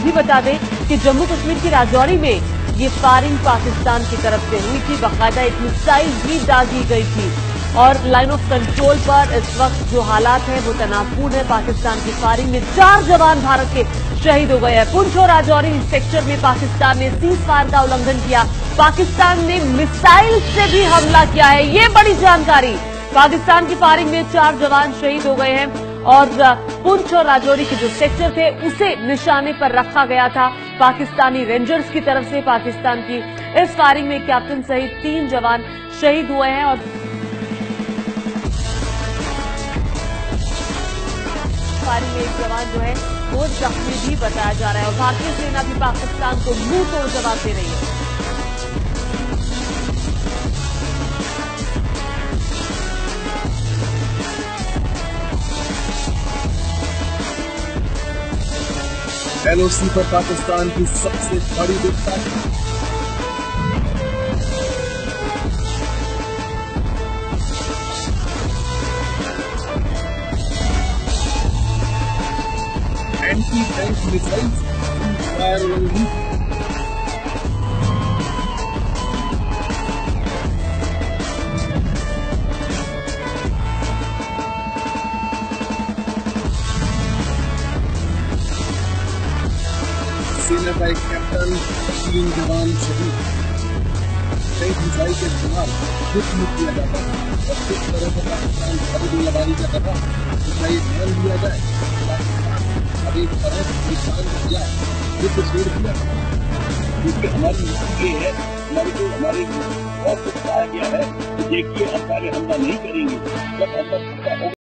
भी बता दें कि जम्मू कश्मीर की राजौरी में ये फायरिंग पाकिस्तान की तरफ से हुई थी। बाकायदा एक मिसाइल भी दागी गई थी और लाइन ऑफ कंट्रोल पर इस वक्त जो हालात हैं वो तनावपूर्ण है। पाकिस्तान की फायरिंग में 4 जवान भारत के शहीद हो गए हैं। पुंछ और राजौरी सेक्टर में पाकिस्तान ने सीज फायर का उल्लंघन किया। पाकिस्तान ने मिसाइल से भी हमला किया है। ये बड़ी जानकारी। पाकिस्तान की फायरिंग में 4 जवान शहीद हो गए हैं और पुंछ और राजौरी के जो सेक्टर थे उसे निशाने पर रखा गया था पाकिस्तानी रेंजर्स की तरफ से। पाकिस्तान की इस फायरिंग में कैप्टन सहित 3 जवान शहीद हुए हैं और फायरिंग में एक जवान जो है वो जख्मी भी बताया जा रहा है और भारतीय सेना भी पाकिस्तान को मुंह तोड़ जवाब दे रही है। LOC पर पाकिस्तान की सबसे बड़ी गिरफ्तारी। एंटी टैंक मिसाइल फायर उल्लंघन। सेना का एक कैप्टन 3 जवान शहीद। टैंक मिसाइल के इस्तेमाल खुद में किया जाता है और किस तरह से पाकिस्तान खरीद लगानी का दफा इसका ये ध्यान दिया जाए। पाकिस्तान अब एक तरह से निशान किया युद्ध छोड़ दिया क्योंकि हमारी ये है हमारी बहुत कुछ कहा गया है कि देखिए हम पहले हमला नहीं करेंगे जब हमला